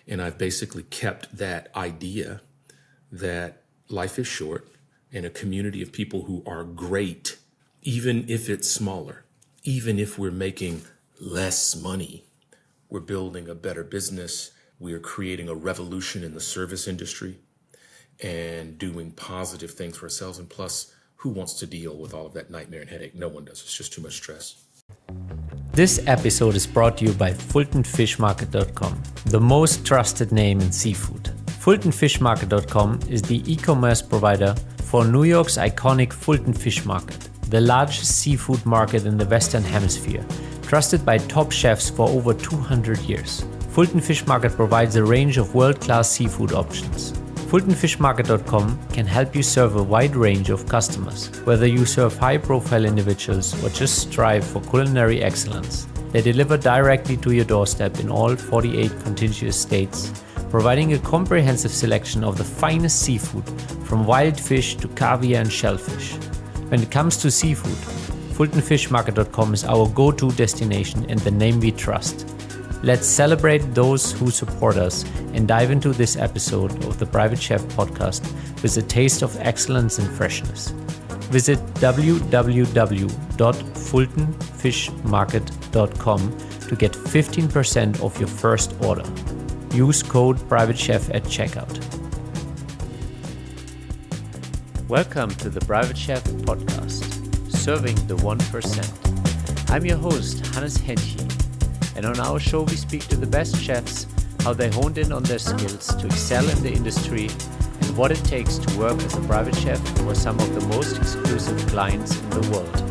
And I've basically kept that idea that life is short and a community of people who are great, even if it's smaller, even if we're making less money, we're building a better business, we're creating a revolution in the service industry and doing positive things for ourselves. And plus, who wants to deal with all of that nightmare and headache? No one does. It's just too much stress. This episode is brought to you by FultonFishMarket.com, the most trusted name in seafood. FultonFishMarket.com is the e-commerce provider for New York's iconic Fulton Fish Market, the largest seafood market in the Western Hemisphere, trusted by top chefs for over 200 years. Fulton Fish Market provides a range of world-class seafood options. FultonFishMarket.com can help you serve a wide range of customers, whether you serve high-profile individuals or just strive for culinary excellence. They deliver directly to your doorstep in all 48 contiguous states, providing a comprehensive selection of the finest seafood, from wild fish to caviar and shellfish. When it comes to seafood, FultonFishMarket.com is our go-to destination and the name we trust. Let's celebrate those who support us and dive into this episode of the Private Chef podcast with a taste of excellence and freshness. Visit www.fultonfishmarket.com to get 15% off your first order. Use code PrivateChef at checkout. Welcome to the Private Chef podcast, serving the 1%. I'm your host, Hennche. And on our show, we speak to the best chefs, how they honed in on their skills to excel in the industry, and what it takes to work as a private chef for some of the most exclusive clients in the world.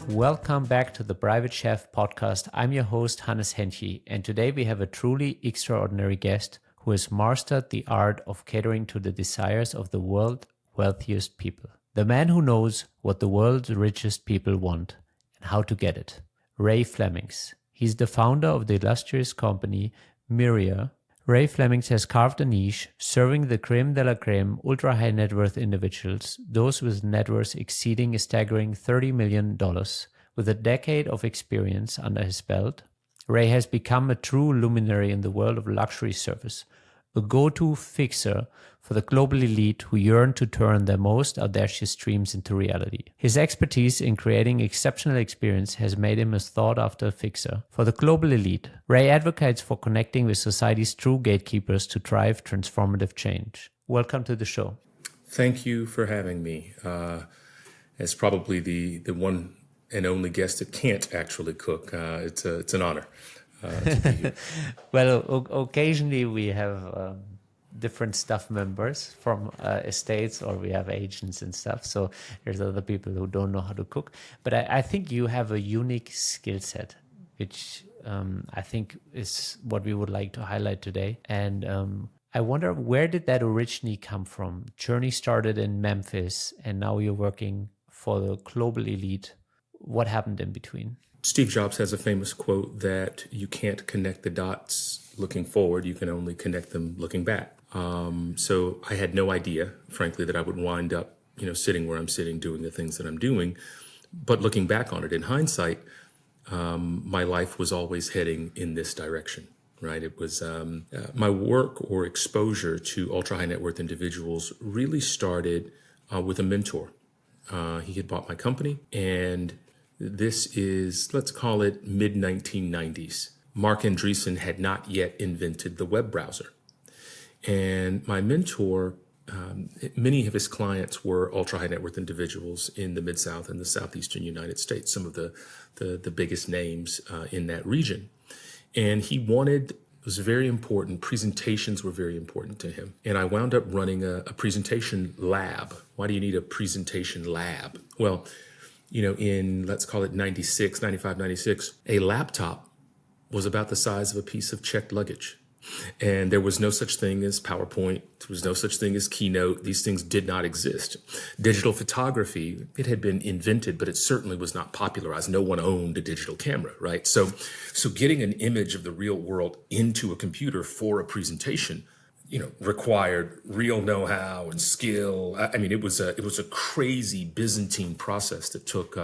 Welcome back to the Private Chef podcast. I'm your host, Hannes Hennche, and today we have a truly extraordinary guest who has mastered the art of catering to the desires of the world's wealthiest people. The man who knows what the world's richest people want and how to get it. Rey Flemings. He's the founder of the illustrious company Myria. Rey Flemings has carved a niche, serving the creme de la creme ultra-high net worth individuals, those with net worth exceeding a staggering $30 million. With a decade of experience under his belt, Rey has become a true luminary in the world of luxury service, a go-to fixer for the global elite who yearn to turn their most audacious dreams into reality. His expertise in creating exceptional experience has made him a sought-after fixer for the global elite. Rey advocates for connecting with society's true gatekeepers to drive transformative change. Welcome to the show. Thank you for having me. As probably the one and only guest that can't actually cook, it's an honor. Well, occasionally we have different staff members from estates, or we have agents and stuff. So there's other people who don't know how to cook. But I think you have a unique skill set, which I think is what we would like to highlight today. And I wonder, where did that originally come from? Journey started in Memphis, and now you're working for the global elite. What happened in between? Steve Jobs has a famous quote that you can't connect the dots looking forward, you can only connect them looking back. So I had no idea, frankly, that I would wind up, sitting where I'm sitting, doing the things that I'm doing. But looking back on it, in hindsight, my life was always heading in this direction, right? It was my work or exposure to ultra high net worth individuals really started with a mentor. He had bought my company, and this is, let's call it mid-1990s. Mark Andreessen had not yet invented the web browser. And my mentor, many of his clients were ultra-high net worth individuals in the Mid-South and the Southeastern United States, some of the biggest names in that region. And he wanted, it was very important, presentations were very important to him. And I wound up running a presentation lab. Why do you need a presentation lab? Well, in, let's call it 96, a laptop was about the size of a piece of checked luggage. And there was no such thing as PowerPoint. There was no such thing as Keynote. These things did not exist. Digital photography, it had been invented, but it certainly was not popularized. No one owned a digital camera, right? So getting an image of the real world into a computer for a presentation, required real know-how and skill. I mean, it was a crazy Byzantine process that took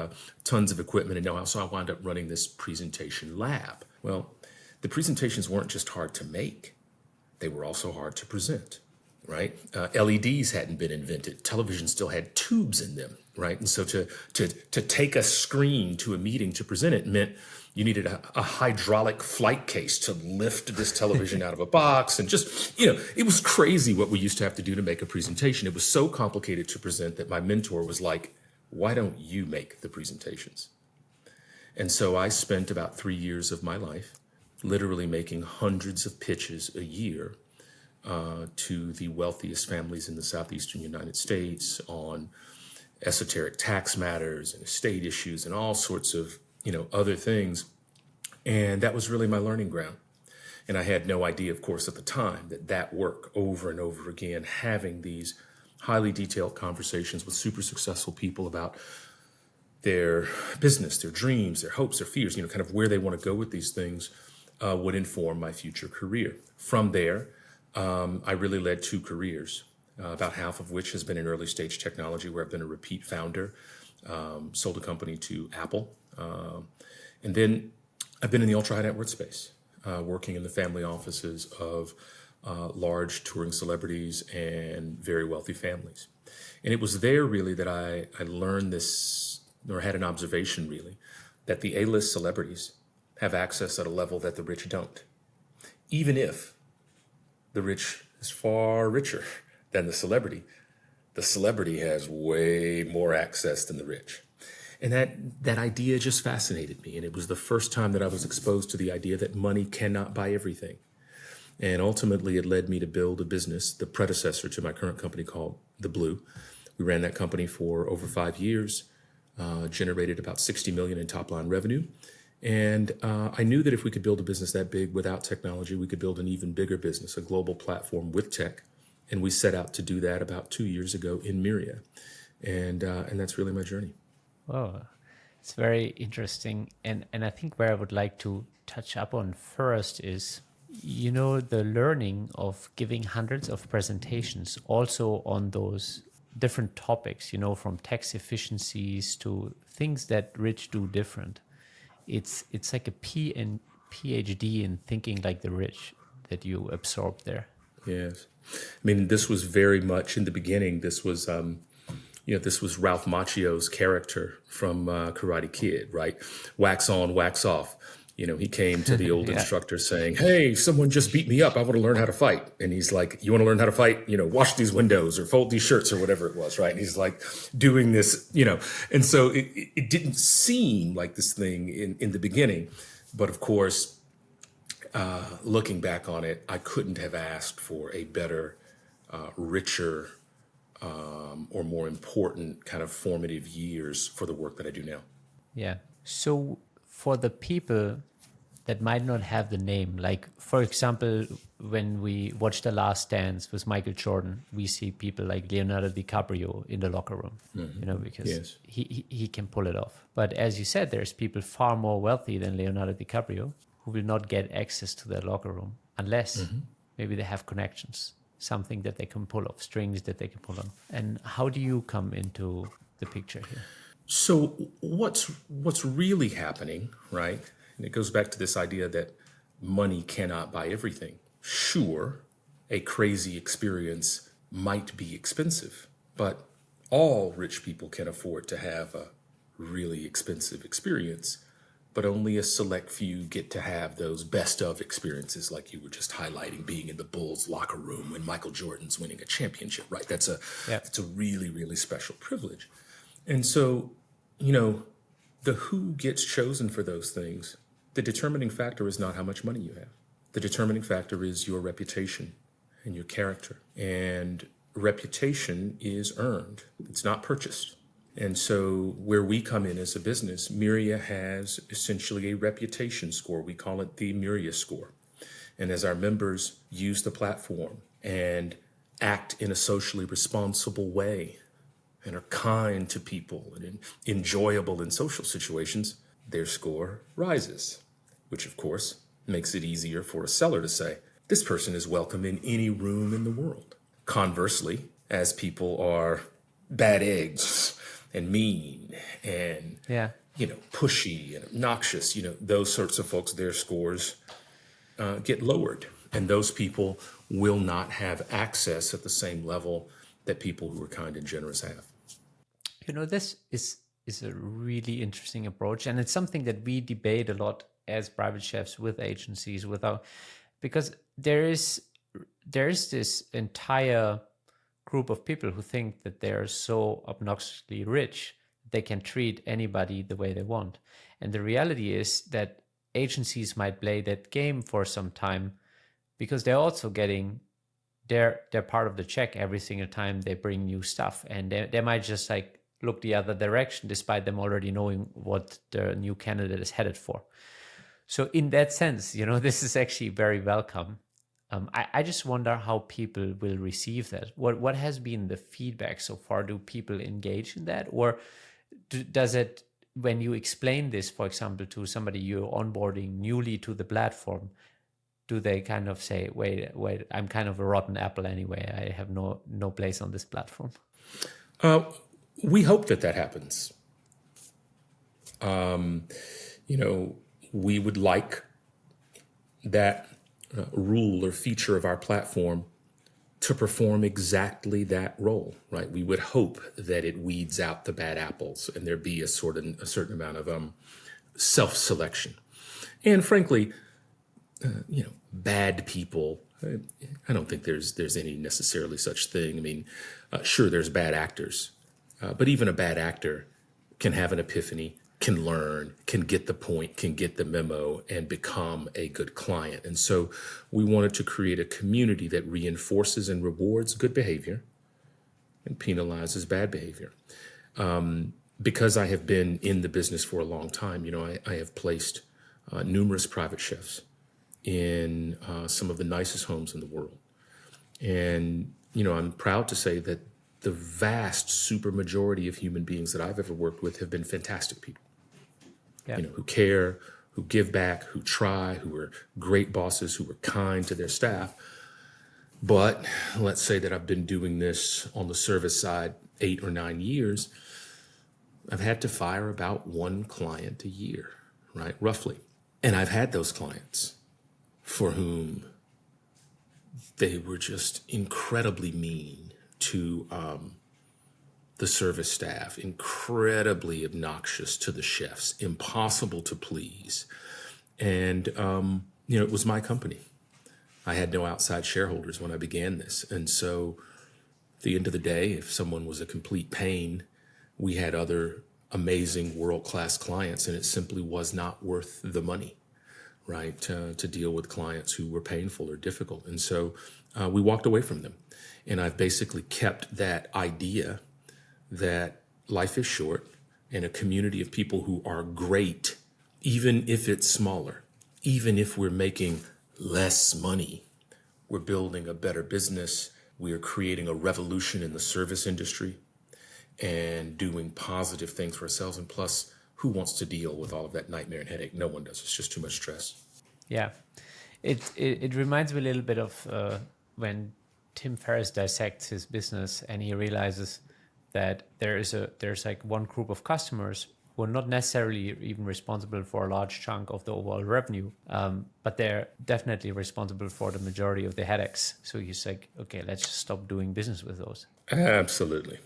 tons of equipment and know-how. So I wound up running this presentation lab. Well, the presentations weren't just hard to make; they were also hard to present. Right? LEDs hadn't been invented. Television still had tubes in them. Right? And so to take a screen to a meeting to present it meant you needed a hydraulic flight case to lift this television out of a box. And just, it was crazy what we used to have to do to make a presentation. It was so complicated to present that my mentor was like, why don't you make the presentations? And so I spent about 3 years of my life literally making hundreds of pitches a year to the wealthiest families in the southeastern United States on esoteric tax matters and estate issues and all sorts of other things. And that was really my learning ground. And I had no idea, of course, at the time that work over and over again, having these highly detailed conversations with super successful people about their business, their dreams, their hopes, their fears, kind of where they want to go with these things would inform my future career. From there, I really led 2 careers, about half of which has been in early stage technology, where I've been a repeat founder, sold a company to Apple. And then I've been in the ultra high net worth space, working in the family offices of large touring celebrities and very wealthy families. And it was there really that I learned this, or had an observation really, that the A-list celebrities have access at a level that the rich don't. Even if the rich is far richer than the celebrity has way more access than the rich. And that idea just fascinated me. And it was the first time that I was exposed to the idea that money cannot buy everything. And ultimately, it led me to build a business, the predecessor to my current company called The Blue. We ran that company for over 5 years, generated about $60 million in top line revenue. And I knew that if we could build a business that big without technology, we could build an even bigger business, a global platform with tech. And we set out to do that about 2 years ago in Myria. And that's really my journey. Oh, it's very interesting. And I think where I would like to touch up on first is, the learning of giving hundreds of presentations also on those different topics, from tax efficiencies to things that rich do different. It's like a PhD in thinking like the rich that you absorb there. Yes. I mean, this was very much in the beginning. This was Ralph Macchio's character from Karate Kid, right? Wax on, wax off. He came to the old instructor saying, hey, someone just beat me up. I want to learn how to fight. And he's like, you want to learn how to fight? Wash these windows or fold these shirts or whatever it was, right? And he's like doing this, And so it didn't seem like this thing in the beginning. But of course, looking back on it, I couldn't have asked for a better, richer, or more important kind of formative years for the work that I do now. Yeah. So for the people that might not have the name, like, for example, when we watch The Last Dance with Michael Jordan, we see people like Leonardo DiCaprio in the locker room, because he can pull it off. But as you said, there's people far more wealthy than Leonardo DiCaprio who will not get access to their locker room unless maybe they have connections, something that they can pull off, strings that they can pull on. And how do you come into the picture here? So what's really happening, right? And it goes back to this idea that money cannot buy everything. Sure, a crazy experience might be expensive, but all rich people can afford to have a really expensive experience, but only a select few get to have those best of experiences like you were just highlighting, being in the Bulls locker room when Michael Jordan's winning a championship, right? That's a really, really special privilege. And so, the who gets chosen for those things, the determining factor is not how much money you have. The determining factor is your reputation and your character. And reputation is earned. It's not purchased. And so where we come in as a business, Myria has essentially a reputation score. We call it the Myria score. And as our members use the platform and act in a socially responsible way and are kind to people and enjoyable in social situations, their score rises, which of course makes it easier for a seller to say, this person is welcome in any room in the world. Conversely, as people are bad eggs and mean and pushy and obnoxious, those sorts of folks, their scores get lowered, and those people will not have access at the same level that people who are kind and generous have. This is a really interesting approach, and it's something that we debate a lot as private chefs with agencies, because there is this entire group of people who think that they're so obnoxiously rich they can treat anybody the way they want. And the reality is that agencies might play that game for some time because they're also getting their part of the check every single time they bring new stuff, and they might just like look the other direction despite them already knowing what the new candidate is headed for. So in that sense, this is actually very welcome. I just wonder how people will receive that. What has been the feedback so far? Do people engage in that? Or does it, when you explain this, for example, to somebody you're onboarding newly to the platform, do they kind of say, wait, I'm kind of a rotten apple anyway. I have no place on this platform? We hope that happens. We would like that rule or feature of our platform to perform exactly that role, right? We would hope that it weeds out the bad apples and there be a certain amount of self-selection. And frankly, bad people, I don't think there's any necessarily such thing. I mean, sure, there's bad actors, but even a bad actor can have an epiphany, can learn, can get the point, can get the memo, and become a good client. And so we wanted to create a community that reinforces and rewards good behavior and penalizes bad behavior. Because I have been in the business for a long time, I have placed numerous private chefs in some of the nicest homes in the world. And, I'm proud to say that the vast super majority of human beings that I've ever worked with have been fantastic people. Yeah. Who care, who give back, who try, who are great bosses, who are kind to their staff. But let's say that I've been doing this on the service side 8 or 9 years. I've had to fire about 1 client a year, right? Roughly. And I've had those clients for whom they were just incredibly mean to the service staff, incredibly obnoxious to the chefs, impossible to please. And, it was my company. I had no outside shareholders when I began this. And so at the end of the day, if someone was a complete pain, we had other amazing world-class clients, and it simply was not worth the money, right, to deal with clients who were painful or difficult. And so we walked away from them. And I've basically kept that idea that life is short, and a community of people who are great, even if it's smaller, even if we're making less money, we're building a better business, we are creating a revolution in the service industry and doing positive things for ourselves. And plus, who wants to deal with all of that nightmare and headache? No one does. It's just too much stress. Yeah. It reminds me a little bit of when Tim Ferriss dissects his business and he realizes that there's like one group of customers who are not necessarily even responsible for a large chunk of the overall revenue, but they're definitely responsible for the majority of the headaches. So he's like, okay, let's just stop doing business with those. Absolutely.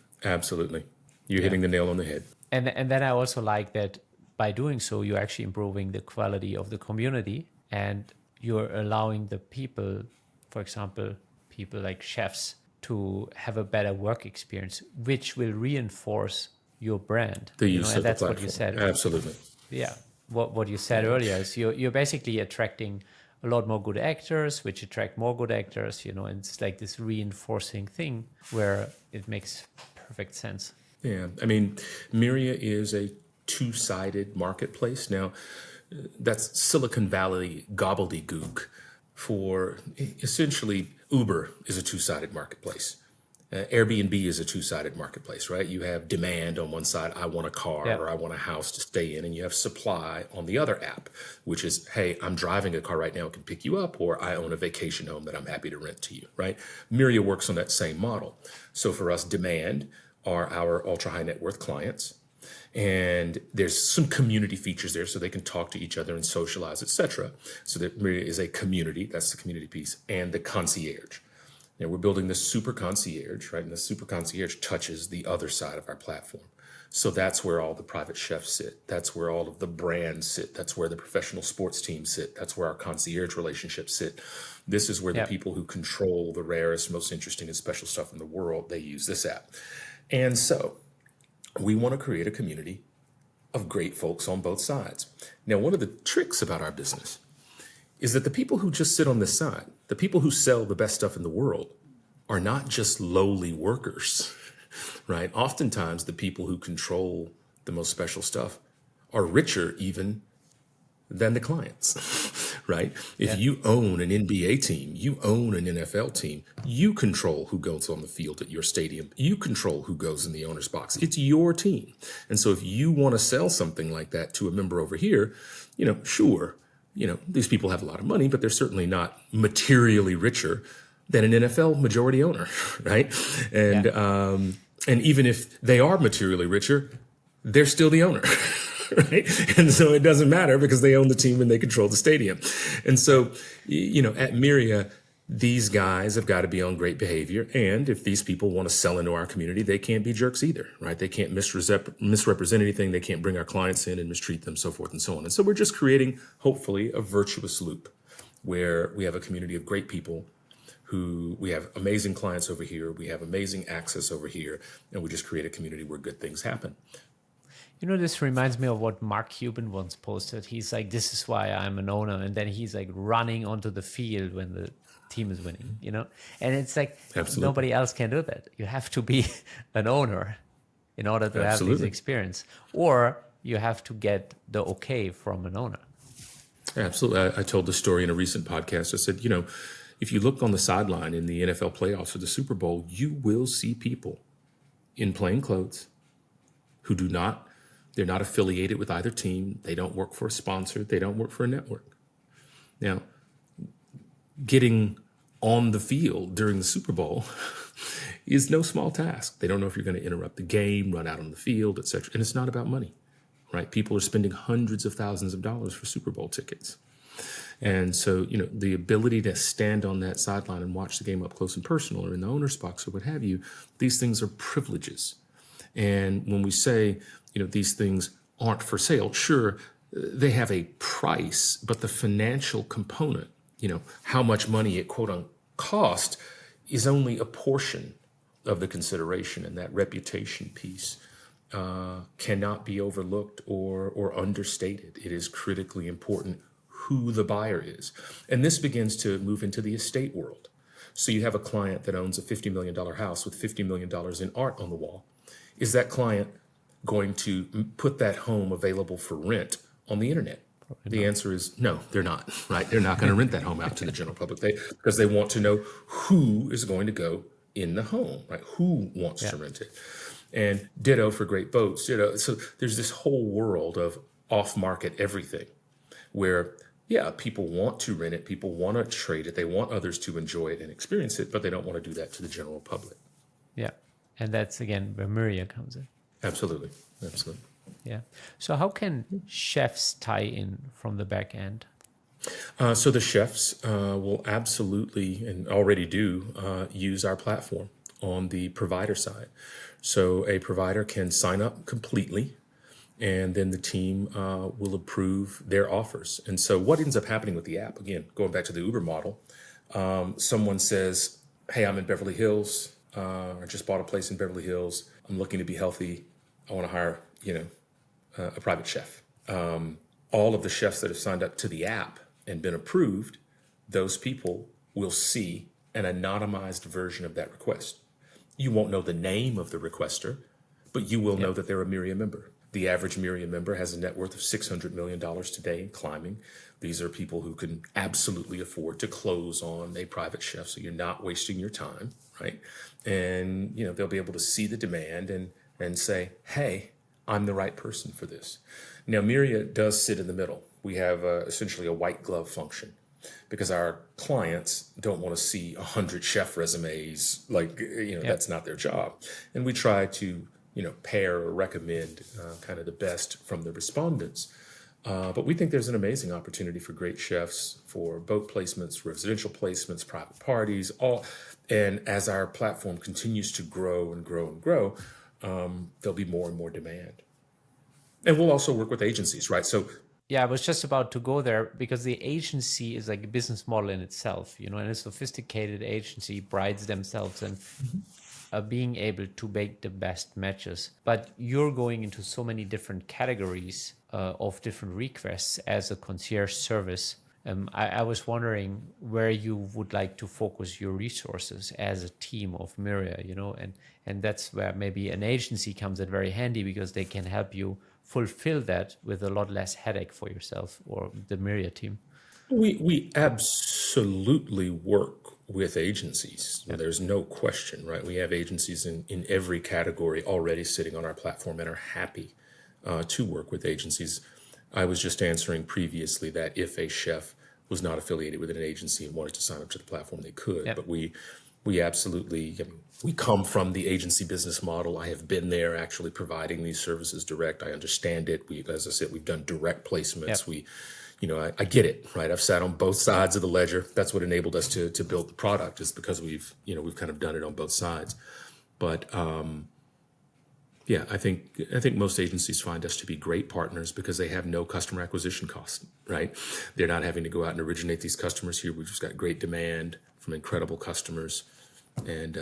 You're hitting the nail on the head. And then I also like that by doing so, you're actually improving the quality of the community, and you're allowing the people, for example, people like chefs, to have a better work experience, which will reinforce your brand. The use of the platform. What you said. Absolutely. Yeah. What you said earlier is you're basically attracting a lot more good actors, which attract more good actors, and it's like this reinforcing thing where it makes perfect sense. Yeah. I mean, Myria is a 2-sided marketplace. Now, that's Silicon Valley gobbledygook for essentially Uber is a 2-sided marketplace. Airbnb is a two-sided marketplace, right? You have demand on one side, I want a car Yeah. or I want a house to stay in, and you have supply on the other app, which is, hey, I'm driving a car right now, it can pick you up, or I own a vacation home that I'm happy to rent to you, right? Myria works on that same model. So for us, demand are our ultra-high net worth clients. And there's some community features there so they can talk to each other and socialize, etc. So that Myria is a community, that's the community piece, and the concierge. Now we're building the super concierge, right? And the super concierge touches the other side of our platform. So that's where all the private chefs sit. That's where all of the brands sit. That's where the professional sports teams sit. That's where our concierge relationships sit. This is where the people who control the rarest, most interesting and special stuff in the world, they use this app. And so we want to create a community of great folks on both sides. Now, one of the tricks about our business is that the people who just sit on this side, the people who sell the best stuff in the world, are not just lowly workers, right? Oftentimes, the people who control the most special stuff are richer even than the clients, right? If you own an NBA team, you own an NFL team, you control who goes on the field at your stadium. You control who goes in the owner's box. It's your team. And so if you want to sell something like that to a member over here, sure, these people have a lot of money, but they're certainly not materially richer than an NFL majority owner, right? And even if they are materially richer, they're still the owner, right? And so it doesn't matter because they own the team and they control the stadium. And so, at Myria, these guys have got to be on great behavior. And if these people want to sell into our community, they can't be jerks either, right? They can't misrepresent anything. They can't bring our clients in and mistreat them, so forth and so on. And so we're just creating, hopefully, a virtuous loop where we have a community of great people who we have amazing clients over here. We have amazing access over here. And we just create a community where good things happen. This reminds me of what Mark Cuban once posted. He's like, this is why I'm an owner. And then he's like running onto the field when the team is winning, and it's like nobody else can do that. You have to be an owner in order to have this experience, or you have to get the okay from an owner. Absolutely. I told the story in a recent podcast. I said, if you look on the sideline in the NFL playoffs or the Super Bowl, you will see people in plain clothes who they're not affiliated with either team. They don't work for a sponsor. They don't work for a network. Now, getting on the field during the Super Bowl is no small task. They don't know if you're going to interrupt the game, run out on the field, etc. And it's not about money, right? People are spending hundreds of thousands of dollars for Super Bowl tickets. And so, the ability to stand on that sideline and watch the game up close and personal or in the owner's box or what have you, these things are privileges. And when we say, these things aren't for sale, sure, they have a price, but the financial component, how much money it quote unquote cost is only a portion of the consideration, and that reputation piece cannot be overlooked or understated. It is critically important who the buyer is. And this begins to move into the estate world. So you have a client that owns a $50 million house with $50 million in art on the wall. Is that client going to put that home available for rent on the internet? The answer is no, they're not, right? They're not going to rent that home out to the general public because they want to know who is going to go in the home, right? Who wants to rent it? And ditto for great boats, So there's this whole world of off-market everything where, people want to rent it, people want to trade it, they want others to enjoy it and experience it, but they don't want to do that to the general public. Yeah, and that's, again, where Myria comes in. Absolutely. Yeah. So how can chefs tie in from the back end? So the chefs will absolutely, and already do, use our platform on the provider side. So a provider can sign up completely, and then the team will approve their offers. And so what ends up happening with the app, again, going back to the Uber model, someone says, hey, I'm in Beverly Hills. I just bought a place in Beverly Hills. I'm looking to be healthy. I want to hire, a private chef. All of the chefs that have signed up to the app and been approved, those people will see an anonymized version of that request. You won't know the name of the requester, but you will know that they're a Myria member. The average Myria member has a net worth of $600 million today and climbing. These are people who can absolutely afford to close on a private chef, so you're not wasting your time, right? And, they'll be able to see the demand and say, hey, I'm the right person for this. Now, Myria does sit in the middle. We have essentially a white glove function because our clients don't want to see 100 chef resumes. That's not their job. And we try to, pair or recommend kind of the best from the respondents. But we think there's an amazing opportunity for great chefs for boat placements, residential placements, private parties, all. And as our platform continues to grow and grow and grow, there'll be more and more demand. And we'll also work with agencies, right? So yeah, I was just about to go there because the agency is like a business model in itself, and a sophisticated agency prides themselves in being able to make the best matches. But you're going into so many different categories of different requests as a concierge service. I was wondering where you would like to focus your resources as a team of Myria, and that's where maybe an agency comes in very handy because they can help you fulfill that with a lot less headache for yourself or the Myria team. we absolutely work with agencies. There's no question, right? We have agencies in every category already sitting on our platform and are happy to work with agencies. I was just answering previously that if a chef was not affiliated with an agency and wanted to sign up to the platform, they could. Yep. But we absolutely, we come from the agency business model. I have been there actually providing these services direct. I understand it. As I said, we've done direct placements. Yep. I get it, right? I've sat on both sides of the ledger. That's what enabled us to build the product, is because we've kind of done it on both sides. But I think most agencies find us to be great partners because they have no customer acquisition cost, right? They're not having to go out and originate these customers here. We've just got great demand from incredible customers and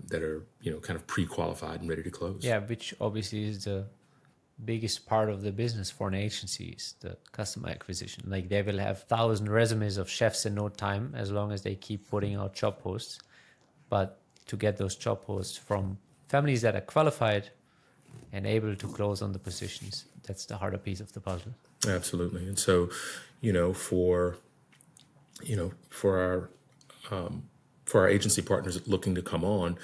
that are, kind of pre-qualified and ready to close. Yeah, which obviously is the biggest part of the business for an agency, is the customer acquisition. Like, they will have 1,000 resumes of chefs in no time as long as they keep putting out job posts. But to get those job posts from families that are qualified and able to close on the positions, that's the harder piece of the puzzle. Absolutely. And so, for our agency partners looking to come on,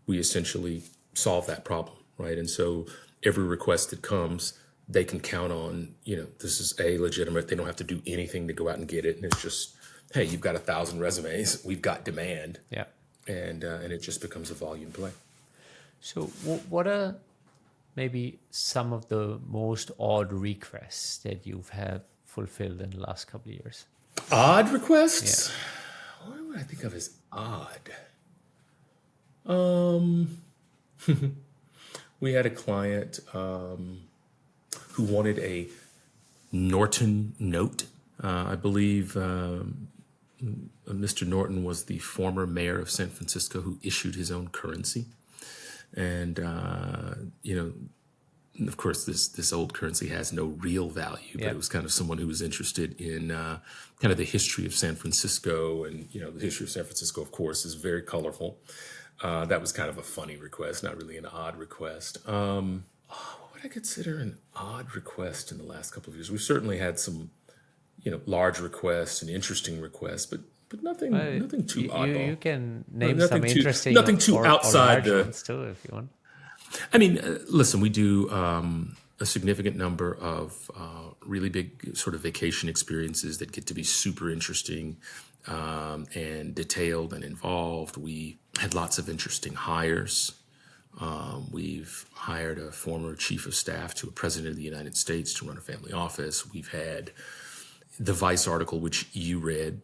we essentially solve that problem, right? And so every request that comes, they can count on, this is legitimate. They don't have to do anything to go out and get it. And it's just, hey, you've got 1,000 resumes. We've got demand. Yeah. And it just becomes a volume play. So what are maybe some of the most odd requests that you've had fulfilled in the last couple of years? Odd requests? Yeah. What would I think of as odd? We had a client who wanted a Norton note. I believe Mr. Norton was the former mayor of San Francisco who issued his own currency. And, of course, this old currency has no real value, but it was kind of someone who was interested in kind of the history of San Francisco. And, the history of San Francisco, of course, is very colorful. That was kind of a funny request, not really an odd request. What would I consider an odd request in the last couple of years? We've certainly had some, large requests and interesting requests, but nothing too oddball. You can name some interesting, nothing too outside or ones too, if you want. I mean, listen, we do a significant number of really big sort of vacation experiences that get to be super interesting and detailed and involved. We had lots of interesting hires. We've hired a former chief of staff to a president of the United States to run a family office. We've had the Vice article, which you read.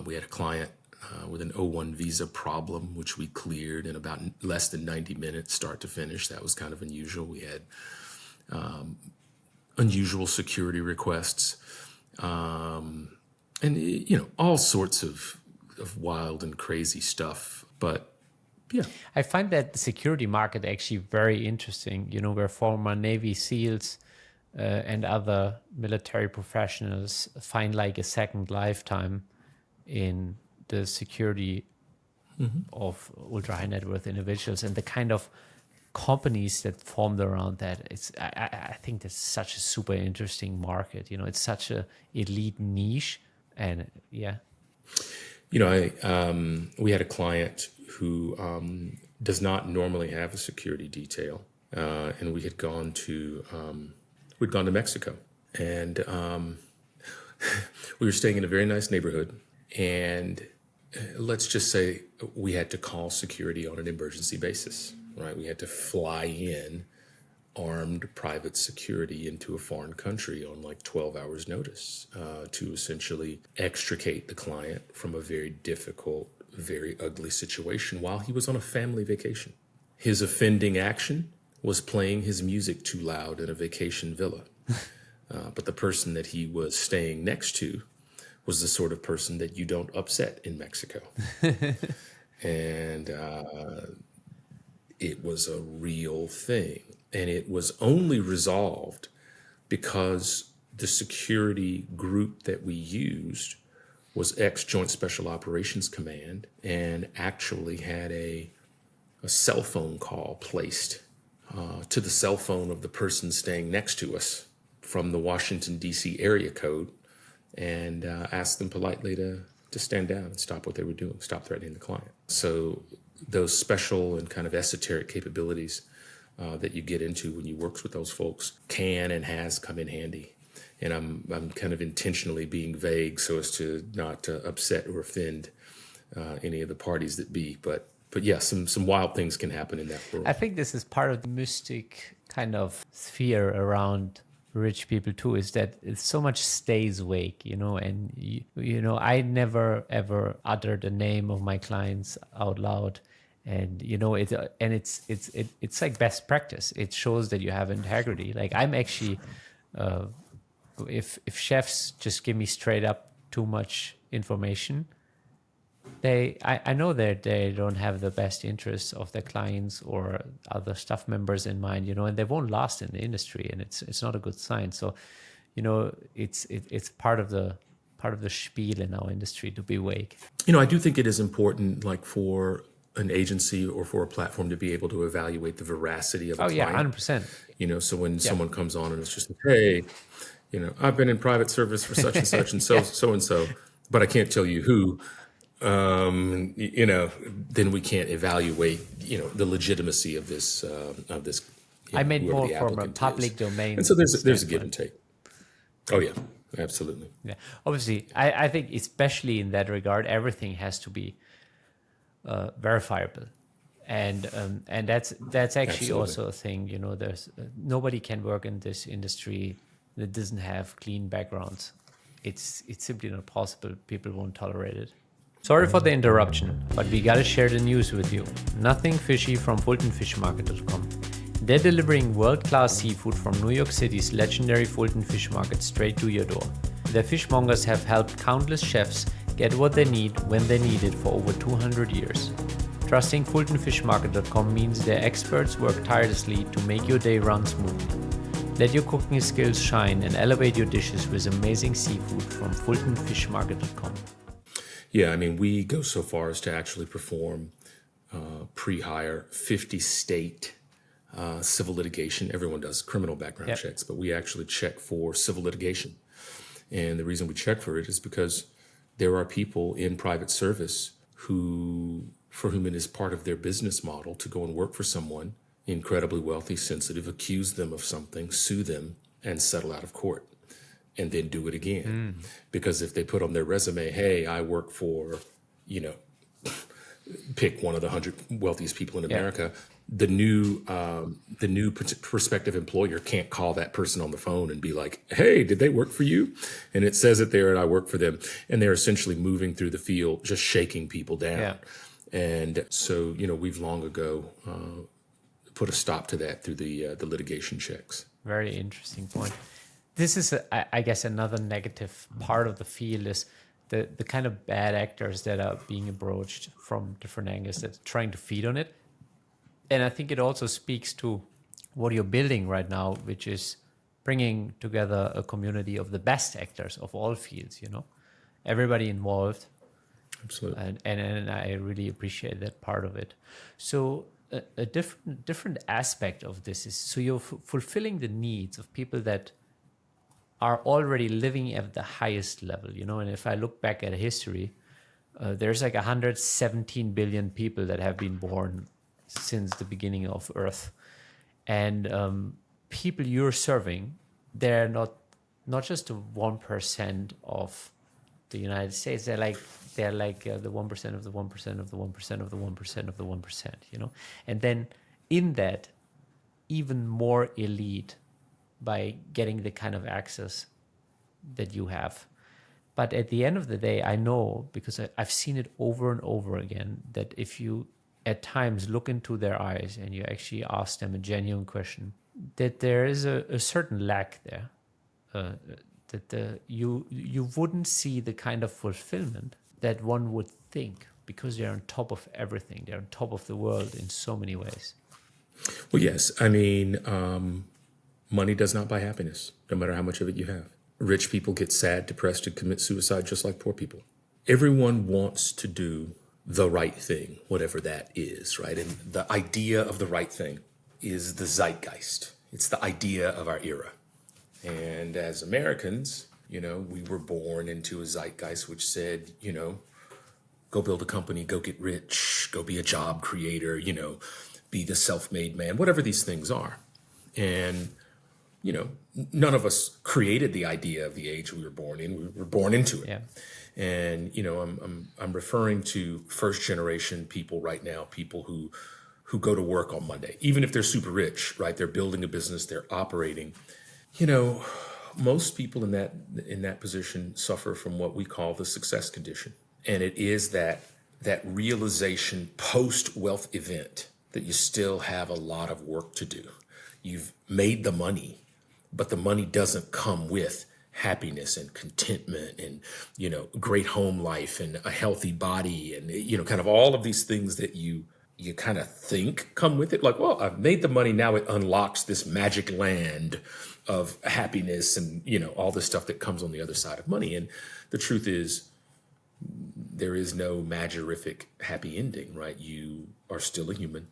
We had a client with an O1 visa problem, which we cleared in about less than 90 minutes, start to finish. That was kind of unusual. We had unusual security requests, and all sorts of wild and crazy stuff. But yeah, I find that the security market actually very interesting. Where former Navy SEALs and other military professionals find like a second lifetime in the security of ultra high net worth individuals, and the kind of companies that formed around that. I think that's such a super interesting market. It's such a elite niche, and yeah. We had a client who does not normally have a security detail, and we had gone to Mexico, and we were staying in a very nice neighborhood, and let's just say we had to call security on an emergency basis, right? We had to fly in armed private security into a foreign country on like 12 hours notice to essentially extricate the client from a very difficult, very ugly situation while he was on a family vacation. His offending action was playing his music too loud in a vacation villa. But the person that he was staying next to was the sort of person that you don't upset in Mexico. And it was a real thing. And it was only resolved because the security group that we used was ex-Joint Special Operations Command and actually had a cell phone call placed to the cell phone of the person staying next to us from the Washington, D.C. area code, and asked them politely to stand down and stop what they were doing, stop threatening the client. So those special and kind of esoteric capabilities that you get into when you work with those folks can and has come in handy. And I'm kind of intentionally being vague so as to not upset or offend any of the parties that be. But yeah, some wild things can happen in that world. I think this is part of the mystic kind of sphere around rich people too, is that it's so much stays awake, and I never ever utter the name of my clients out loud. And it's like best practice. It shows that you have integrity. Like I'm actually, if chefs just give me straight up too much information, I know that they don't have the best interests of their clients or other staff members in mind, and they won't last in the industry, and it's not a good sign. So, it's part of the spiel in our industry to be awake. I do think it is important, like for an agency or for a platform to be able to evaluate the veracity of a client. Yeah, 100%. So when someone comes on and it's just like, hey, I've been in private service for such and such and so, but I can't tell you who, then we can't evaluate, the legitimacy of this, I meant more from a public domain. And so there's a give and take. Oh yeah, absolutely. Yeah, obviously, I think especially in that regard, everything has to be verifiable, and that's actually Absolutely. also a thing. There's nobody can work in this industry that doesn't have clean backgrounds. It's simply not possible. People won't tolerate it. Sorry for the interruption, but we gotta share the news with you. Nothing fishy from FultonFishMarket.com. They're delivering world-class seafood from New York City's legendary Fulton Fish Market straight to your door. Their fishmongers have helped countless chefs get what they need when they need it for over 200 years. Trusting FultonFishMarket.com means their experts work tirelessly to make your day run smoothly. Let your cooking skills shine and elevate your dishes with amazing seafood from FultonFishMarket.com. Yeah, we go so far as to actually perform pre-hire 50-state civil litigation. Everyone does criminal background checks, but we actually check for civil litigation. And the reason we check for it is because there are people in private service for whom it is part of their business model to go and work for someone incredibly wealthy, sensitive, accuse them of something, sue them, and settle out of court, and then do it again. Because if they put on their resume, hey, I work for, pick one of the 100 wealthiest people in America, the new prospective employer can't call that person on the phone and be like, hey, did they work for you? And it says it there, and I work for them. And they're essentially moving through the field, just shaking people down. Yeah. And so, we've long ago put a stop to that through the litigation checks. Very interesting point. This is, I guess, another negative part of the field is the kind of bad actors that are being approached from different angles that are trying to feed on it. And I think it also speaks to what you're building right now, which is bringing together a community of the best actors of all fields, everybody involved. Absolutely. And I really appreciate that part of it. So a different aspect of this is, so you're fulfilling the needs of people that are already living at the highest level, and if I look back at history, There's like 117 billion people that have been born since the beginning of Earth, and people you're serving, they're not just the 1% of the United States. They're like the 1% of the 1% of the 1% of the 1% of the 1%. And then in that, even more elite by getting the kind of access that you have. But at the end of the day, I know, because I've seen it over and over again, that if you at times look into their eyes and you actually ask them a genuine question, that there is a certain lack there, that you wouldn't see the kind of fulfillment that one would think, because they're on top of everything. They're on top of the world in so many ways. Well, yes. I mean, money does not buy happiness, no matter how much of it you have. Rich people get sad, depressed, and commit suicide just like poor people. Everyone wants to do the right thing, whatever that is, right? And the idea of the right thing is the zeitgeist. It's the idea of our era. And as Americans, we were born into a zeitgeist which said, go build a company, go get rich, go be a job creator, be the self-made man, whatever these things are. And, none of us created the idea of the age we were born in. We were born into it. Yeah. And, I'm referring to first generation people right now, people who go to work on Monday, even if they're super rich, right? They're building a business, they're operating. Most people in that position suffer from what we call the success condition. And it is that realization post-wealth event that you still have a lot of work to do. You've made the money, but the money doesn't come with happiness and contentment and, great home life and a healthy body and, kind of all of these things that you kind of think come with it. Like, well, I've made the money. Now it unlocks this magic land of happiness and, all the stuff that comes on the other side of money. And the truth is, there is no magorific happy ending, right? You are still a human.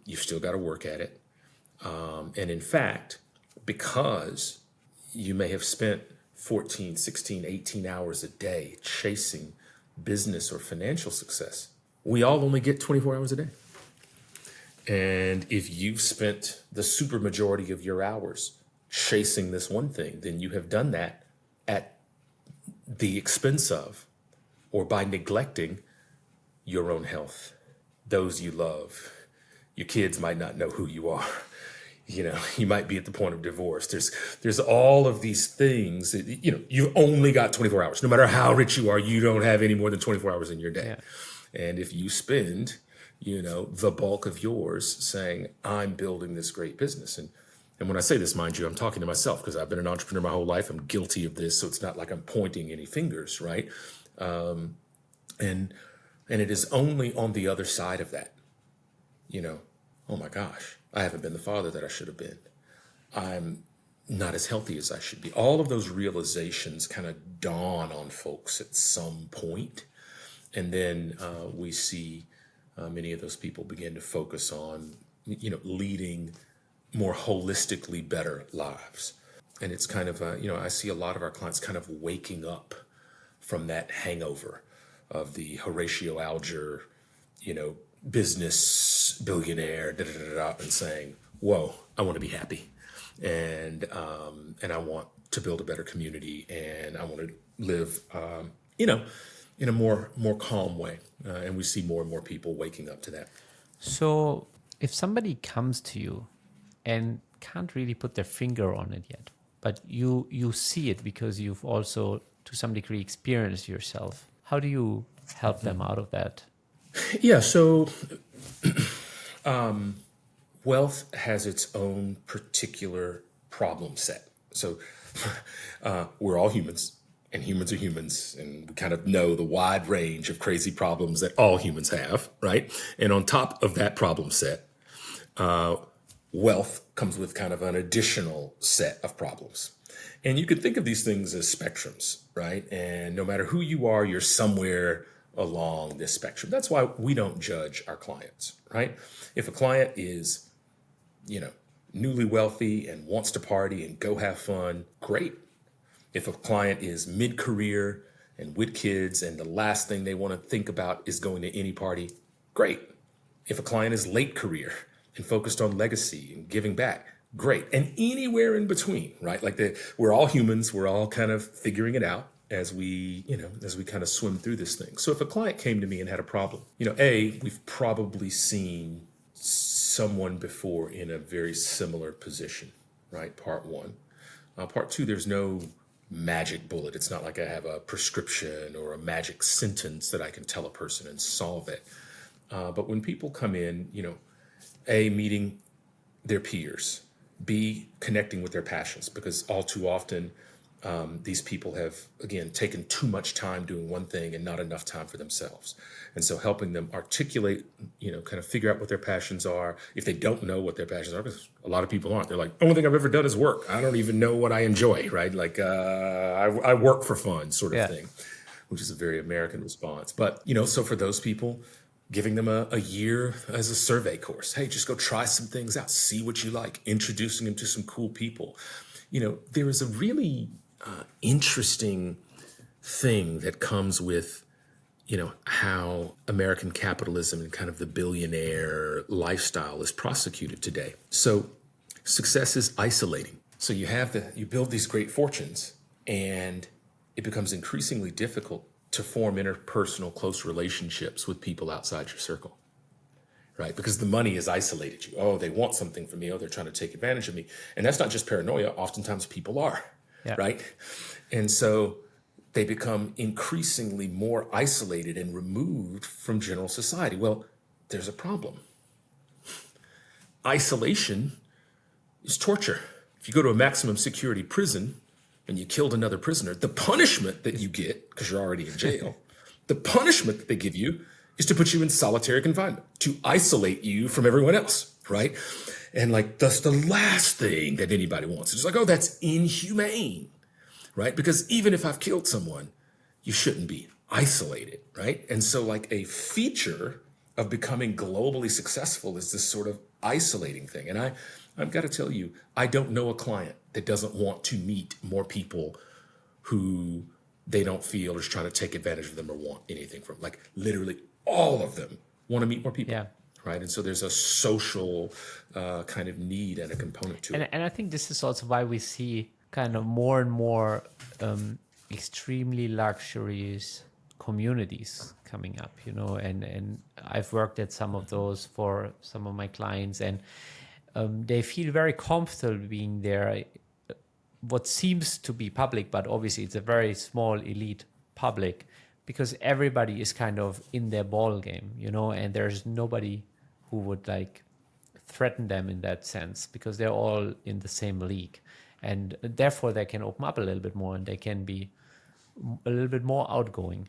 You've still got to work at it. And in fact, because you may have spent 14, 16, 18 hours a day chasing business or financial success, we all only get 24 hours a day. And if you've spent the super majority of your hours chasing this one thing, then you have done that at the expense of, or by neglecting, your own health, those you love. Your kids might not know who you are. You might be at the point of divorce. There's all of these things that, you've only got 24 hours. No matter how rich you are, you don't have any more than 24 hours in your day. Yeah. And if you spend, the bulk of yours saying, I'm building this great business. And when I say this, mind you, I'm talking to myself because I've been an entrepreneur my whole life. I'm guilty of this. So it's not like I'm pointing any fingers, right? And it is only on the other side of that, oh my gosh, I haven't been the father that I should have been. I'm not as healthy as I should be. All of those realizations kind of dawn on folks at some point. And then we see many of those people begin to focus on, leading more holistically better lives. And it's kind of, I see a lot of our clients kind of waking up from that hangover of the Horatio Alger, business billionaire, and saying, whoa, I want to be happy. And I want to build a better community, and I want to live, in a more calm way. And we see more and more people waking up to that. So if somebody comes to you and can't really put their finger on it yet, but you see it because you've also, to some degree, experienced yourself, how do you help them out of that? Yeah, so wealth has its own particular problem set. So we're all humans, and humans are humans, and we kind of know the wide range of crazy problems that all humans have, right? And on top of that problem set, wealth comes with kind of an additional set of problems. And you could think of these things as spectrums, right? And no matter who you are, you're somewhere along this spectrum. That's why we don't judge our clients, right? If a client is, newly wealthy and wants to party and go have fun, great. If a client is mid-career and with kids, and the last thing they want to think about is going to any party, great. If a client is late career and focused on legacy and giving back, great. And anywhere in between, right? Like we're all humans, we're all kind of figuring it out as we kind of swim through this thing. So if a client came to me and had a problem, we've probably seen someone before in a very similar position, right? Part one. Part two, there's no magic bullet. It's not like I have a prescription or a magic sentence that I can tell a person and solve it. But when people come in, A, meeting their peers, B, connecting with their passions, because all too often these people have, again, taken too much time doing one thing and not enough time for themselves. And so helping them articulate, kind of figure out what their passions are. If they don't know what their passions are, because a lot of people aren't. They're like, only thing I've ever done is work. I don't even know what I enjoy, right? Like I work for fun sort of thing, which is a very American response. But, so for those people, giving them a year as a survey course. Hey, just go try some things out, see what you like, introducing them to some cool people. There is a really interesting thing that comes with, how American capitalism and kind of the billionaire lifestyle is prosecuted today. So success is isolating. So you build these great fortunes, and it becomes increasingly difficult to form interpersonal close relationships with people outside your circle, right? Because the money has isolated you. Oh, they want something from me. Oh, they're trying to take advantage of me. And that's not just paranoia. Oftentimes people are, right? And so they become increasingly more isolated and removed from general society. Well, there's a problem. Isolation is torture. If you go to a maximum security prison and you killed another prisoner, the punishment that you get, because you're already in jail, the punishment that they give you is to put you in solitary confinement, to isolate you from everyone else, right? And like, that's the last thing that anybody wants. It's like, oh, that's inhumane, right? Because even if I've killed someone, you shouldn't be isolated, right? And so like a feature of becoming globally successful is this sort of isolating thing. And I've got to tell you, I don't know a client that doesn't want to meet more people who they don't feel is trying to take advantage of them or want anything from. Like literally all of them want to meet more people, right? And so there's a social kind of need and a component to it. And I think this is also why we see kind of more and more extremely luxurious communities coming up, and I've worked at some of those for some of my clients, and they feel very comfortable being there. What seems to be public, but obviously it's a very small elite public, because everybody is kind of in their ball game, and there's nobody who would like threaten them in that sense, because they're all in the same league, and therefore they can open up a little bit more, and they can be a little bit more outgoing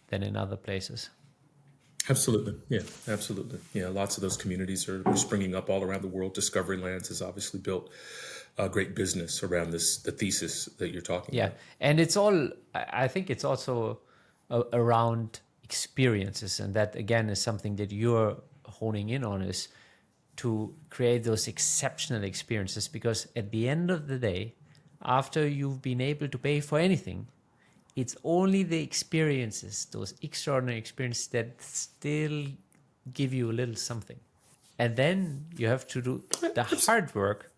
than in other places. Absolutely. Yeah, absolutely. Yeah, lots of those communities are springing up all around the world. Discovery Lands has obviously built a great business around the thesis that you're talking about. Yeah, and I think it's also around experiences, and that again is something that you're honing in on, is to create those exceptional experiences, because at the end of the day, after you've been able to pay for anything, it's only the experiences, those extraordinary experiences, that still give you a little something. And then you have to do the hard work,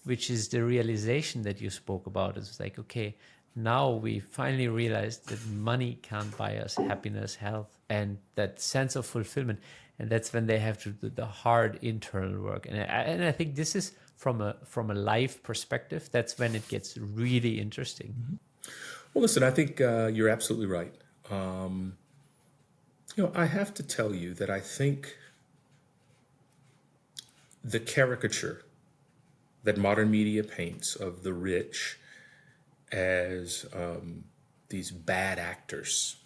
which is the realization that you spoke about. It's like, okay, now we finally realized that money can't buy us happiness, health, and that sense of fulfillment. And that's when they have to do the hard internal work. And I think this is from a life perspective, that's when it gets really interesting. Mm-hmm. Well, listen, I think you're absolutely right. I have to tell you that I think the caricature that modern media paints of the rich as these bad actors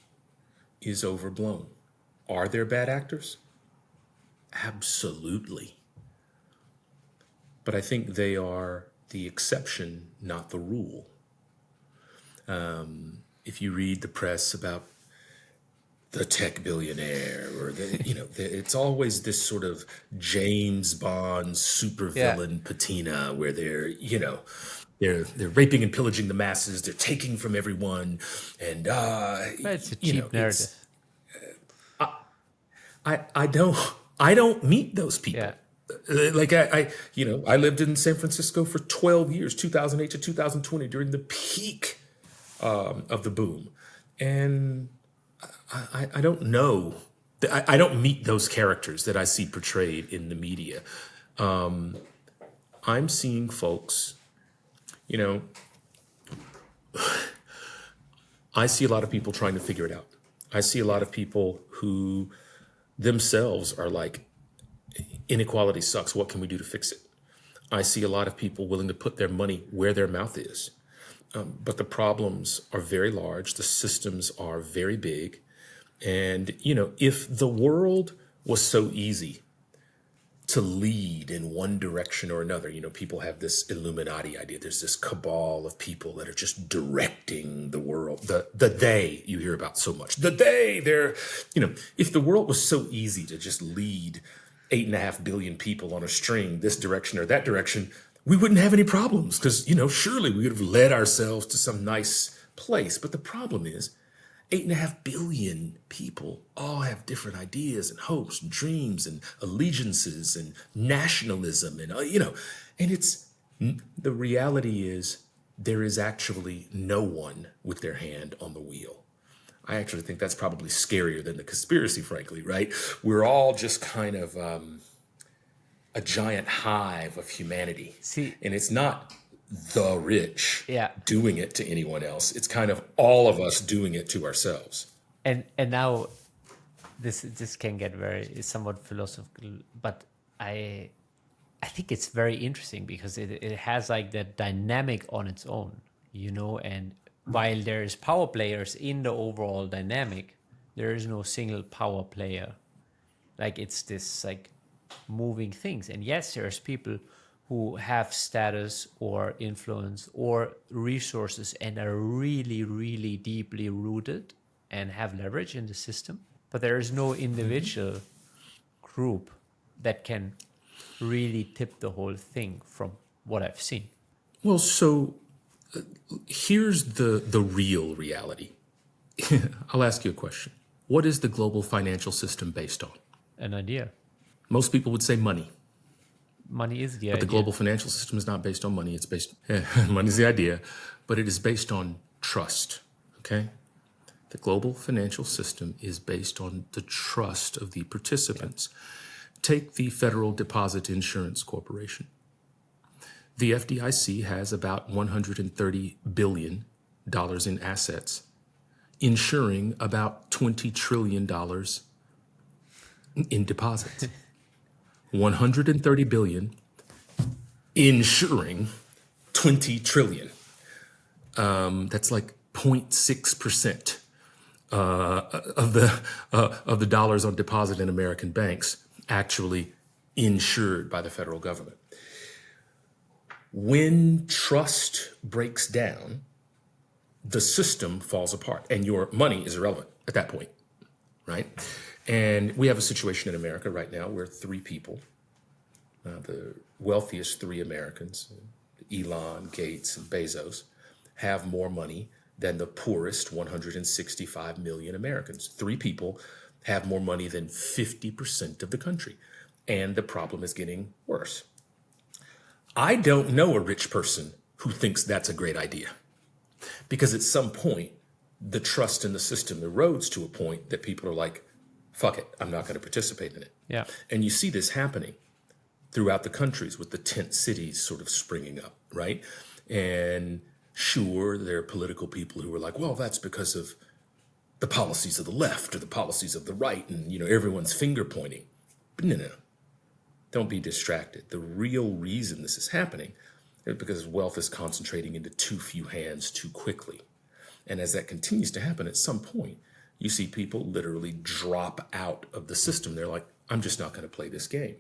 is overblown. Are there bad actors? Absolutely. But I think they are the exception, not the rule. If you read the press about the tech billionaire, or it's always this sort of James Bond supervillain patina where they're, they're raping and pillaging the masses. They're taking from everyone, and But it's a cheap narrative. I don't meet those people. Yeah. Like I lived in San Francisco for 12 years, 2008 to 2020, during the peak of the boom, and I don't know. I don't meet those characters that I see portrayed in the media. I'm seeing folks, I see a lot of people trying to figure it out. I see a lot of people who themselves are like, inequality sucks. What can we do to fix it? I see a lot of people willing to put their money where their mouth is. But the problems are very large. The systems are very big. And, if the world was so easy to lead in one direction or another, people have this Illuminati idea. There's this cabal of people that are just directing the world. The they you hear about so much. They're, if the world was so easy to just lead 8.5 billion people on a string, this direction or that direction, we wouldn't have any problems because, surely we would have led ourselves to some nice place. But the problem is 8.5 billion people all have different ideas and hopes and dreams and allegiances and nationalism and, and the reality is there is actually no one with their hand on the wheel. I actually think that's probably scarier than the conspiracy, frankly, right? We're all just kind of a giant hive of humanity. See, and it's not the rich doing it to anyone else. It's kind of all of us doing it to ourselves. And now this can get very somewhat philosophical, but I think it's very interesting because it has like that dynamic on its own, and while there's power players in the overall dynamic, there is no single power player. Like it's this like moving things. And yes, there's people who have status or influence or resources and are really, really deeply rooted and have leverage in the system. But there is no individual group that can really tip the whole thing from what I've seen. Well, so here's the real reality. I'll ask you a question. What is the global financial system based on? An idea. Most people would say money. Money is the idea. But the global financial system is not based on money. It's based, money's the idea, but it is based on trust, okay? The global financial system is based on the trust of the participants. Take the Federal Deposit Insurance Corporation. The FDIC has about $130 billion in assets, insuring about $20 trillion in deposits. 130 billion, insuring 20 trillion. That's like 0.6% of the dollars on deposit in American banks actually insured by the federal government. When trust breaks down, the system falls apart and your money is irrelevant at that point, right? And we have a situation in America right now where three people, the wealthiest three Americans, Elon, Gates, and Bezos, have more money than the poorest 165 million Americans. Three people have more money than 50% of the country. And the problem is getting worse. I don't know a rich person who thinks that's a great idea. Because at some point, the trust in the system erodes to a point that people are like, fuck it, I'm not going to participate in it. Yeah. And you see this happening throughout the countries with the tent cities sort of springing up, right? And sure, there are political people who are like, well, that's because of the policies of the left or the policies of the right, and everyone's finger pointing. But no. Don't be distracted. The real reason this is happening is because wealth is concentrating into too few hands too quickly. And as that continues to happen, at some point, you see people literally drop out of the system. They're like, I'm just not going to play this game.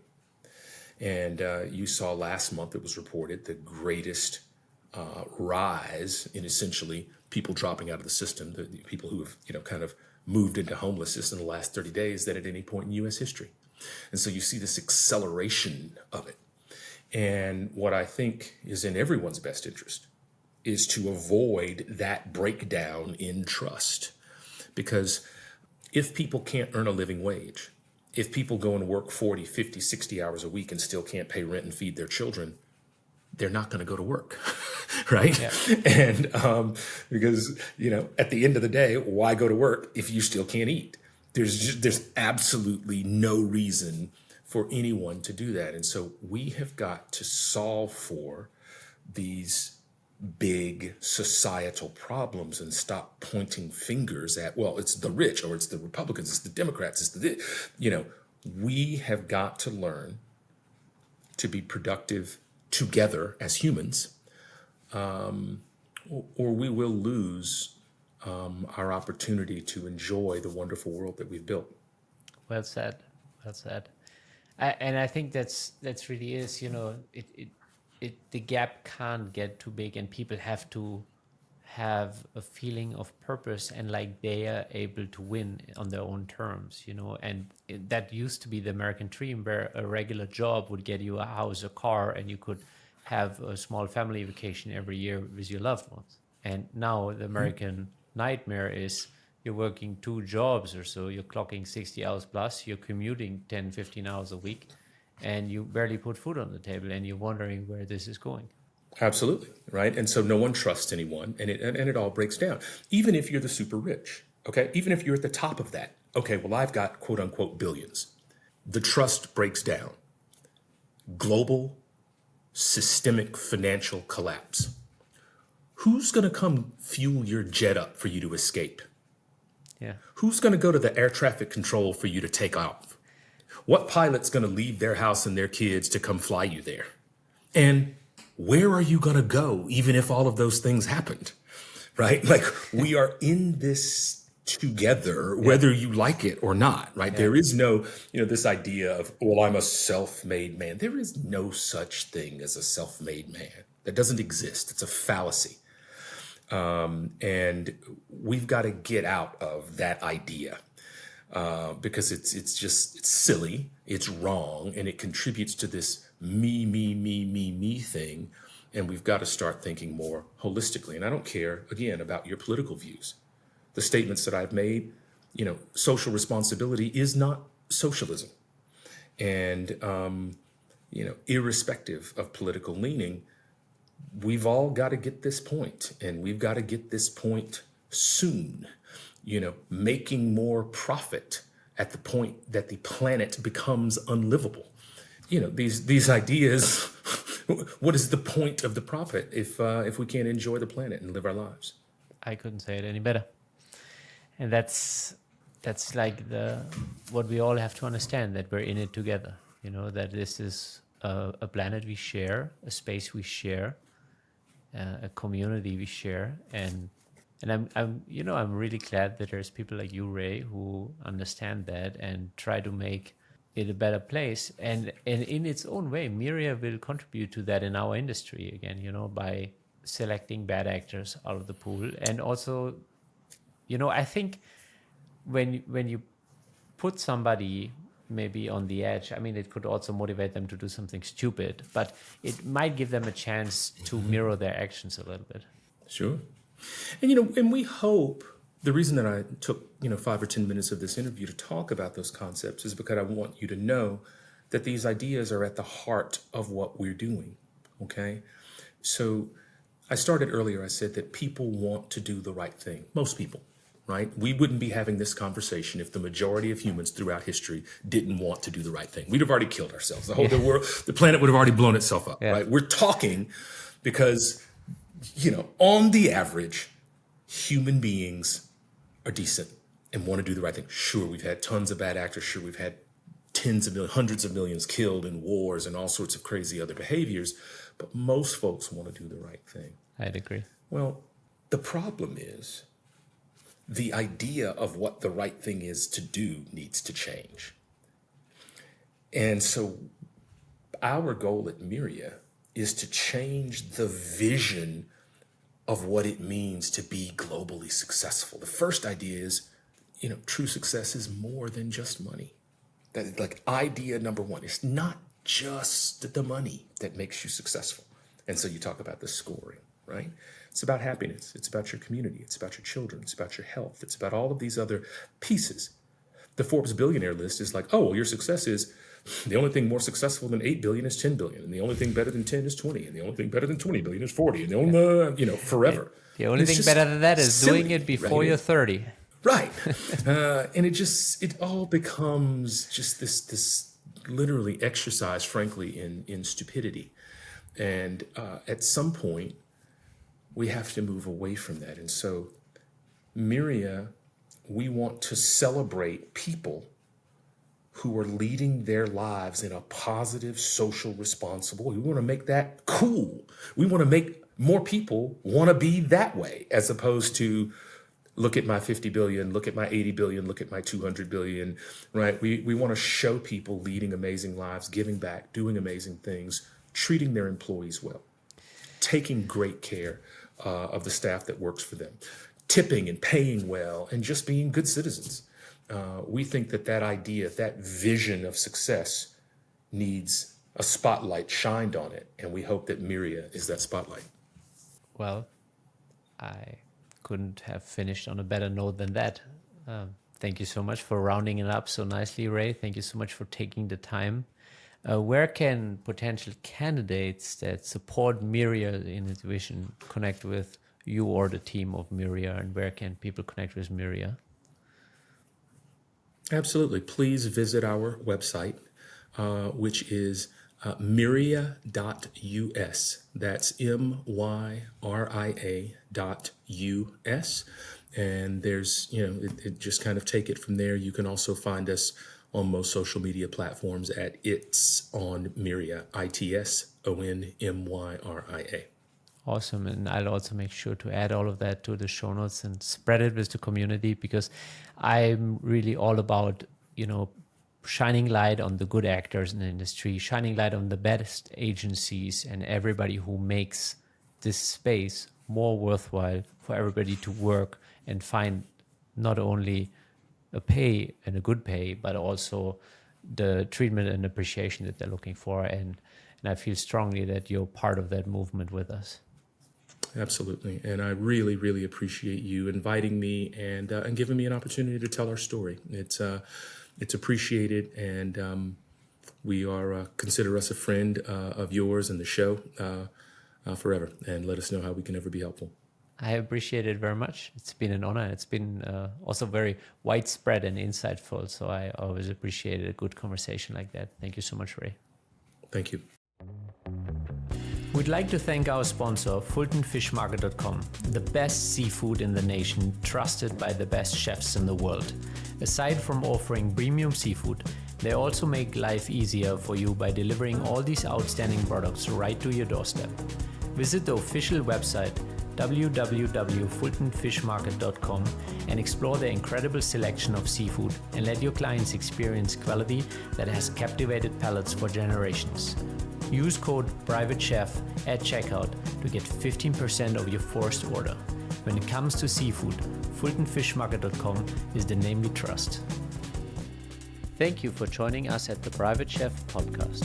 And you saw last month, it was reported, the greatest rise in essentially people dropping out of the system, the people who have, kind of moved into homelessness in the last 30 days than at any point in U.S. history. And so you see this acceleration of it. And what I think is in everyone's best interest is to avoid that breakdown in trust. Because if people can't earn a living wage, if people go and work 40, 50, 60 hours a week and still can't pay rent and feed their children, they're not going to go to work, right? Yeah. And because, at the end of the day, why go to work if you still can't eat? There's absolutely no reason for anyone to do that. And so we have got to solve for these big societal problems and stop pointing fingers at, well, it's the rich, or it's the Republicans, it's the Democrats, we have got to learn to be productive together as humans, or we will lose our opportunity to enjoy the wonderful world that we've built. Well said. Well said. And I think that's really is, the gap can't get too big, and people have to have a feeling of purpose and like they are able to win on their own terms, and that used to be the American dream, where a regular job would get you a house, a car, and you could have a small family vacation every year with your loved ones. And now the American nightmare is you're working 2 jobs or so, you're clocking 60 hours plus, you're commuting 10, 15 hours a week, and you barely put food on the table, and you're wondering where this is going. Absolutely, right? And so no one trusts anyone, and it all breaks down. Even if you're the super rich, okay? Even if you're at the top of that, okay, well, I've got quote unquote billions. The trust breaks down. Global, systemic financial collapse. Who's going to come fuel your jet up for you to escape? Yeah. Who's going to go to the air traffic control for you to take off? What pilot's going to leave their house and their kids to come fly you there? And where are you going to go, even if all of those things happened, right? Like, we are in this together, whether you like it or not, right? Yeah. There is no, this idea of, well, I'm a self-made man. There is no such thing as a self-made man. That doesn't exist. It's a fallacy. And we've got to get out of that idea because it's silly, it's wrong, and it contributes to this me thing. And we've got to start thinking more holistically. And I don't care, again, about your political views. The statements that I've made, social responsibility is not socialism. And, irrespective of political leaning, we've all got to get this point, and we've got to get this point soon, making more profit at the point that the planet becomes unlivable. These ideas, what is the point of the profit if we can't enjoy the planet and live our lives? I couldn't say it any better. And that's like what we all have to understand, that we're in it together, that this is a planet we share, a space we share, a community we share. And I'm really glad that there's people like you, Ray, who understand that and try to make it a better place. And in its own way, Myria will contribute to that in our industry again, by selecting bad actors out of the pool. And also, I think when you put somebody maybe on the edge, it could also motivate them to do something stupid, but it might give them a chance to mirror their actions a little bit. Sure. And, and we hope, the reason that I took, 5 or 10 minutes of this interview to talk about those concepts is because I want you to know that these ideas are at the heart of what we're doing, okay? So I started earlier, I said that people want to do the right thing. Most people, right? We wouldn't be having this conversation if the majority of humans throughout history didn't want to do the right thing. We'd have already killed ourselves. The planet would have already blown itself up, right? We're talking because, on the average, human beings are decent and want to do the right thing. Sure, we've had tons of bad actors. Sure, we've had tens of millions, hundreds of millions killed in wars and all sorts of crazy other behaviors, but most folks want to do the right thing. I'd agree. Well, the problem is the idea of what the right thing is to do needs to change. And so our goal at Myria is to change the vision of what it means to be globally successful. The first idea is, true success is more than just money. That is like idea number one. It's not just the money that makes you successful. And so you talk about the scoring, right? It's about happiness. It's about your community. It's about your children. It's about your health. It's about all of these other pieces. The Forbes billionaire list is like, oh, well, your success is the only thing more successful than 8 billion is 10 billion. And the only thing better than 10 is 20. And the only thing better than 20 billion is 40. And the only, forever. The only thing better than that is silly, doing it before right? you're 30. Right. And it all becomes just this literally exercise, frankly, in stupidity. And at some point, we have to move away from that. And so, Myria, we want to celebrate people who are leading their lives in a positive, social, responsible way. We want to make that cool. We want to make more people want to be that way, as opposed to look at my 50 billion, look at my 80 billion, look at my 200 billion, right? We want to show people leading amazing lives, giving back, doing amazing things, treating their employees well, taking great care of the staff that works for them, tipping and paying well, and just being good citizens. We think that idea, that vision of success needs a spotlight shined on it. And we hope that Myria is that spotlight. Well, I couldn't have finished on a better note than that. Thank you so much for rounding it up so nicely, Ray. Thank you so much for taking the time. Where can potential candidates that support Myria in its vision connect with you or the team of Myria, and where can people connect with Myria? Absolutely. Please visit our website, which is Myria.us. That's MYRIA.us. And there's, it just kind of take it from there. You can also find us on most social media platforms at It's on Myria, ITSONMYRIA. Awesome. And I'll also make sure to add all of that to the show notes and spread it with the community, because I'm really all about, shining light on the good actors in the industry, shining light on the best agencies and everybody who makes this space more worthwhile for everybody to work and find not only a pay and a good pay, but also the treatment and appreciation that they're looking for. And I feel strongly that you're part of that movement with us. Absolutely. And I really, really appreciate you inviting me and giving me an opportunity to tell our story. It's appreciated, and we are consider us a friend of yours and the show forever, and let us know how we can ever be helpful. I appreciate it very much. It's been an honor. It's been also very widespread and insightful. So I always appreciate a good conversation like that. Thank you so much, Ray. Thank you. We'd like to thank our sponsor, FultonFishMarket.com, the best seafood in the nation, trusted by the best chefs in the world. Aside from offering premium seafood, they also make life easier for you by delivering all these outstanding products right to your doorstep. Visit the official website, www.fultonfishmarket.com, and explore the incredible selection of seafood and let your clients experience quality that has captivated palates for generations. Use code PRIVATECHEF at checkout to get 15% of your first order. When it comes to seafood, FultonFishMarket.com is the name we trust. Thank you for joining us at the Private Chef podcast.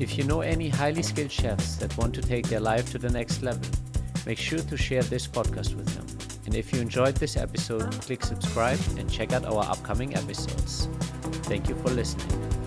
If you know any highly skilled chefs that want to take their life to the next level, make sure to share this podcast with them. And if you enjoyed this episode, click subscribe and check out our upcoming episodes. Thank you for listening.